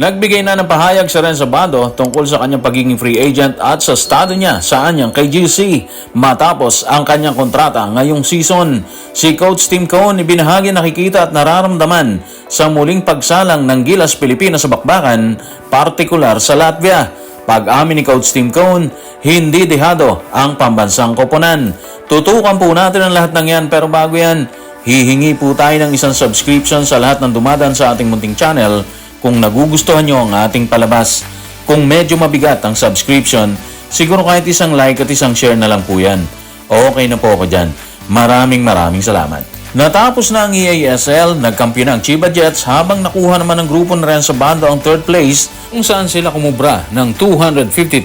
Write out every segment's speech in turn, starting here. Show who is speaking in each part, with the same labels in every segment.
Speaker 1: Nagbigay na ng pahayag si Renzo Bando tungkol sa kanyang pagiging free agent at sa estado niya sa anyang kay GC matapos ang kanyang kontrata ngayong season. Si Coach Tim Cone ibinahagi nakikita at nararamdaman sa muling pagsalang ng Gilas Pilipinas sa bakbakan, partikular sa Latvia. Pag-amin ni Coach Tim Cone, hindi dehado ang pambansang koponan. Tutukan po natin ang lahat ng yan, pero bago yan, hihingi po tayo ng isang subscription sa lahat ng dumadaan sa ating munting channel kung nagugustuhan nyo ang ating palabas. Kung medyo mabigat ang subscription, siguro kahit isang like at isang share na lang po yan. Okay na po ako dyan. Maraming salamat. Natapos na ang EASL, nagkampiyon na ang Chiba Jets habang nakuha naman ng grupo na rin sa bando ang third place kung saan sila kumubra ng $250,000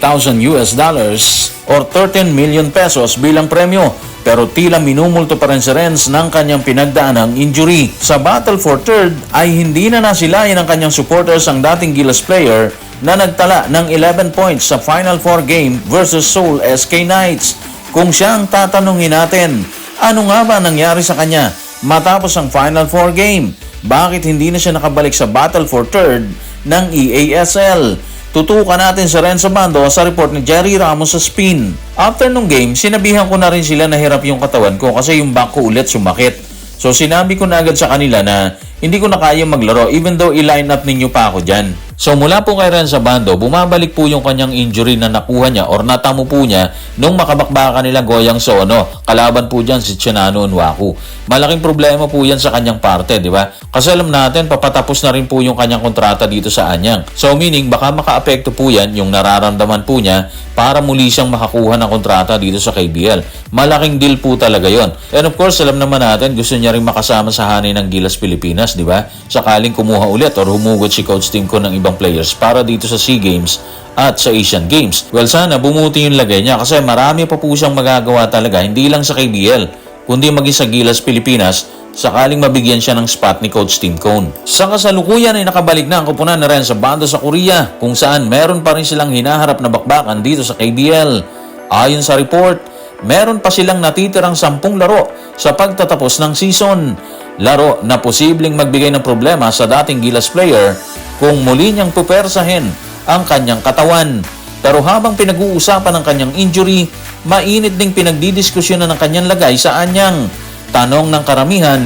Speaker 1: or 13 million pesos bilang premyo. Pero tila minumulto pa rin si Renz ng kanyang pinagdaanang injury. Sa battle for third ay hindi na nasilayan ng kanyang supporters ang dating Gilas player na nagtala ng 11 points sa Final Four game versus Seoul SK Knights. Kung siya ang tatanungin natin, ano nga ba nangyari sa kanya matapos ang Final Four game? Bakit hindi na siya nakabalik sa battle for third ng EASL? Tutukan natin si Renzo Bando sa report ni Jerry Ramos sa Spin. After nung game, sinabihan ko na rin sila na hirap yung katawan ko kasi yung back ko ulit sumakit. So sinabi ko na agad sa kanila na hindi ko na kaya maglaro even though i-line up ninyo pa ako dyan. So mula po kay Renzo Bando, bumabalik po yung kanyang injury na nakuha niya or natamo po niya nung makabakbakan nila Goyang Sono. Kalaban po dyan si Tsunano Nwaku. Malaking problema po yan sa kanyang parte, di ba? Kasi alam natin, papatapos na rin po yung kanyang kontrata dito sa Anyang. So meaning, baka maka-apekto po yan yung nararamdaman po niya para muli siyang makakuha ng kontrata dito sa KBL. Malaking deal po talaga yon. And of course, alam naman natin, gusto niya rin makasama sa hanay ng Gilas Pilipinas, di ba? Sakaling kumuha ulit or humugot si Coach Tim Cone ng ibang players para dito sa SEA Games at sa Asian Games. Well, sana bumuti yung lagay niya kasi marami pa po siyang magagawa talaga, hindi lang sa KBL, kundi maging sa Gilas Pilipinas sakaling mabigyan siya ng spot ni Coach Tim Cone. Sa kasalukuyan ay nakabalik na ang koponan na rin sa bando sa Korea kung saan meron pa rin silang hinaharap na bakbakan dito sa KBL. Ayon sa report, meron pa silang natitirang 10 laro sa pagtatapos ng season. Laro na posibleng magbigay ng problema sa dating Gilas player kung muli niyang pupersahin ang kanyang katawan. Pero habang pinag-uusapan ang kanyang injury, mainit ding pinagdidiskusyonan ng kanyang lagay sa Anyang. Tanong ng karamihan,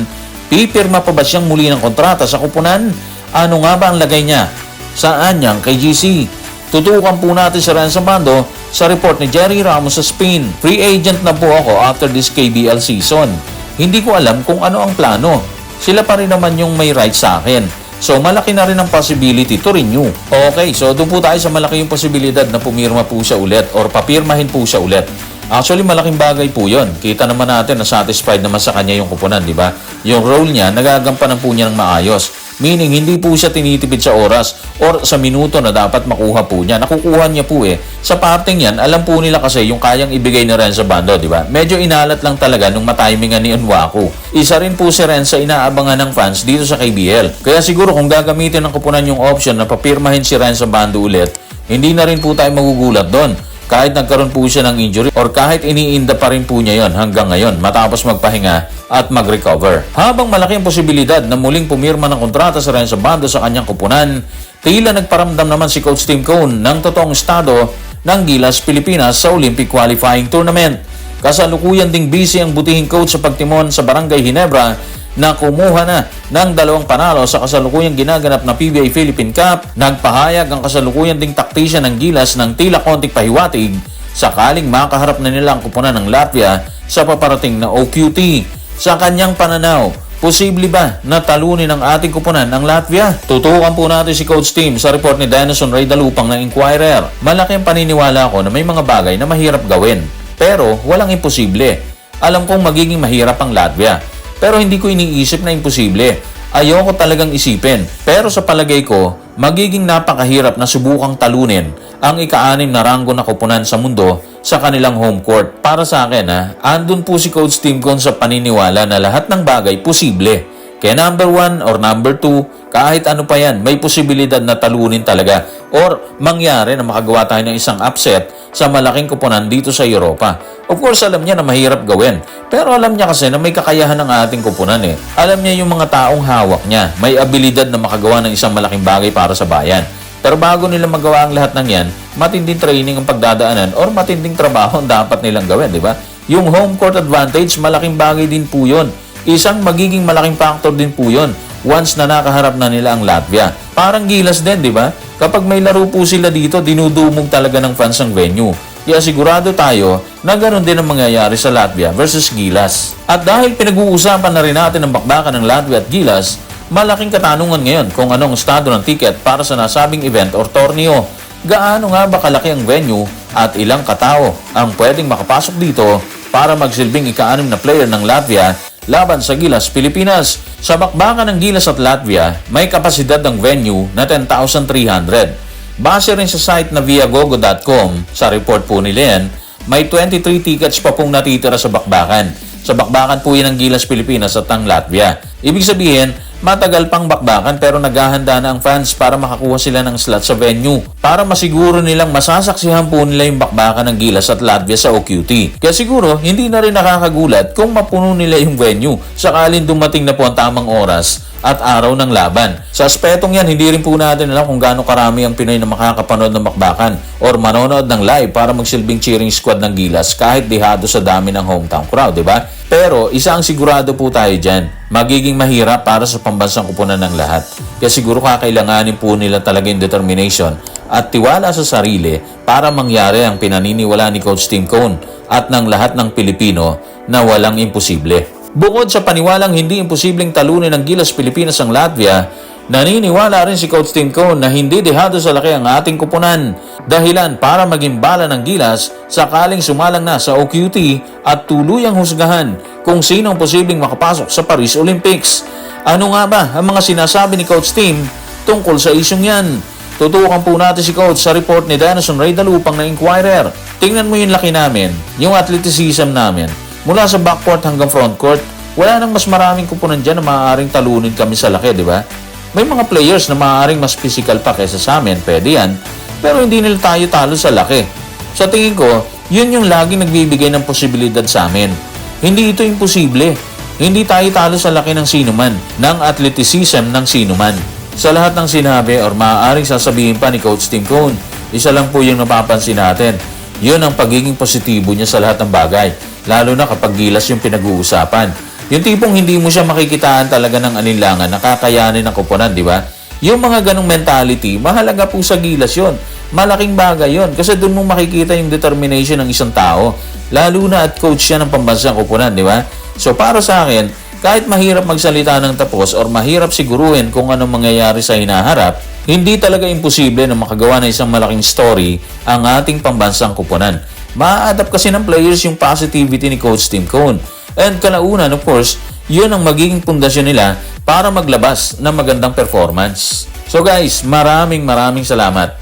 Speaker 1: pipirma pa ba siyang muli ng kontrata sa koponan? Ano nga ba ang lagay niya sa Anyang kay GC? Tutukan po natin si Renzo Bando sa report ni Jerry Ramos sa Spin. Free agent na po ako after this KBL season. Hindi ko alam kung ano ang plano. Sila pa rin naman yung may right sa akin. So malaki na rin ang possibility to renew. Okay, so doon po tayo sa malaki yung posibilidad na pumirma po siya ulit or papirmahin po siya ulit. Actually, malaking bagay po yun. Kita naman natin na satisfied naman sa kanya yung koponan, di ba? Yung role niya, nagagampanan po niya ng maayos. Meaning, hindi po siya tinitipid sa oras or sa minuto na dapat makuha po niya. Nakukuha niya po eh. Sa parting yan, alam po nila kasi yung kayang ibigay ni Renzo Bando, di ba? Medyo inalat lang talaga nung matimingan ni Nwaku. Isa rin po si Renzo inaabangan ng fans dito sa KBL. Kaya siguro kung gagamitin ng koponan yung option na papirmahin si Renzo Bando ulit, hindi na rin po tayo magugulat doon. Kahit nagkaroon po siya ng injury or kahit iniinda pa rin po niya yon hanggang ngayon matapos magpahinga at mag-recover. Habang malaki ang posibilidad na muling pumirma ng kontrata sa Renzo Bando sa kanyang koponan, tila nagparamdam naman si Coach Tim Cone ng totoong estado ng Gilas Pilipinas sa Olympic Qualifying Tournament. Kasalukuyan ding busy ang butihing coach sa pagtimon sa Barangay Ginebra na kumuha na ng 2 panalo sa kasalukuyang ginaganap na PBA Philippine Cup. Nagpahayag ang kasalukuyan ding taktisyan ng Gilas ng tila konting pahiwatig sakaling makaharap na nila ang koponan ng Latvia sa paparating na OQT. Sa kanyang pananaw, posible ba na talunin ang ating koponan ng Latvia? Tutukan po natin si Coach Tim sa report ni Denison Ray Dalupang ng Inquirer. Malaki ang paniniwala ko na may mga bagay na mahirap gawin, pero walang imposible. Alam kong magiging mahirap ang Latvia, pero hindi ko iniisip na imposible. Ayoko talagang isipin. Pero sa palagay ko, magiging napakahirap na subukang talunin ang ika-6 na ranggo na koponan sa mundo sa kanilang home court. Para sa akin, andun po si Coach Tim Cone sa paniniwala na lahat ng bagay posible. Kaya number 1 or number 2, kahit ano pa yan, may posibilidad na talunin talaga or mangyari na makagawa tayo ng isang upset sa malaking koponan dito sa Europa. Of course, alam niya na mahirap gawin. Pero alam niya kasi na may kakayahan ng ating koponan eh. Alam niya yung mga taong hawak niya. May abilidad na makagawa ng isang malaking bagay para sa bayan. Pero bago nila magawa ang lahat ng yan, matinding training ang pagdadaanan or matinding trabaho ang dapat nilang gawin, di ba? Yung home court advantage, malaking bagay din po yun. Isang magiging malaking factor din po yun once na nakaharap na nila ang Latvia. Parang Gilas din, di ba? Kapag may laro po sila dito, dinudumog talaga ng fans ang venue. Kaya sigurado tayo na ganoon din ang mangyayari sa Latvia versus Gilas. At dahil pinag-uusapan na rin natin ang bakbakan ng Latvia at Gilas, malaking katanungan ngayon kung anong estado ng ticket para sa nasabing event or torneo. Gaano nga ba kalaki ang venue at ilang katao ang pwedeng makapasok dito para magsilbing ika-6 na player ng Latvia laban sa Gilas, Pilipinas. Sa bakbakan ng Gilas at Latvia, may kapasidad ng venue na 10,300. Base rin sa site na viagogo.com, sa report po nila yan, may 23 tickets pa pong natitira sa bakbakan. Sa bakbakan po yan ng Gilas, Pilipinas at ang Latvia. Ibig sabihin, matagal pang bakbakan pero naghahanda na ang fans para makakuha sila ng slot sa venue para masiguro nilang masasaksihan po nila yung bakbakan ng Gilas at Latvia sa OQT. Kaya siguro, hindi na rin nakakagulat kung mapuno nila yung venue sakaling dumating na po ang tamang oras at araw ng laban. Sa aspetong yan, hindi rin po natin alam kung gaano karami ang Pinoy na makakapanood ng bakbakan or manonood ng live para magsilbing cheering squad ng Gilas kahit dihado sa dami ng hometown crowd, di ba? Pero isa ang sigurado po tayo dyan, magiging mahirap para sa pambansang kupunan ng lahat. Kaya siguro kakailanganin po nila talaga yung determination at tiwala sa sarili para mangyari ang pinaniniwala ni Coach Tim Cone at ng lahat ng Pilipino na walang imposible. Bukod sa paniwalang hindi imposibleng talunin ng Gilas, Pilipinas ang Latvia, naniniwala rin si Coach Tim Cone na hindi dehado sa laki ang ating kupunan. Dahilan para maging bala ng Gilas sakaling sumalang na sa OQT at tuluyang husgahan kung sino ang posibleng makapasok sa Paris Olympics. Ano nga ba ang mga sinasabi ni Coach Tim tungkol sa isyong yan? Tutukan po natin si Coach sa report ni Danason Ray Dalupang na Inquirer. Tingnan mo yung laki namin, yung athleticism namin. Mula sa backcourt hanggang frontcourt, wala nang mas maraming kupunan dyan na maaaring talunin kami sa laki, di ba? May mga players na maaaring mas physical pa kaysa sa amin, pwede yan. Pero hindi nila tayo talo sa laki. Sa tingin ko, yun yung laging nagbibigay ng posibilidad sa amin. Hindi ito imposible. Hindi tayo talo sa laki ng sinuman, ng athleticism ng sinuman. Sa lahat ng sinabi or maaaring sasabihin pa ni Coach Tim Cone, isa lang po yung napapansin natin. Yun ang pagiging positibo niya sa lahat ng bagay. Lalo na kapag Gilas yung pinag-uusapan. Yung tipong hindi mo siya makikitaan talaga ng alinlangan, nakakayanin ng kupunan, di ba? Yung mga ganong mentality, mahalaga po sa Gilas yun. Malaking bagay yun. Kasi doon mo makikita yung determination ng isang tao. Lalo na at coach siya ng pambansang kupunan, di ba? So para sa akin, kahit mahirap magsalita ng tapos or mahirap siguruhin kung anong mangyayari sa hinaharap, hindi talaga imposible na makagawa ng isang malaking story ang ating pambansang kupunan. Ma-adapt kasi ng players yung positivity ni Coach Tim Cone. And kalaunan, of course, yun ang magiging pundasyon nila para maglabas ng magandang performance. So guys, maraming salamat.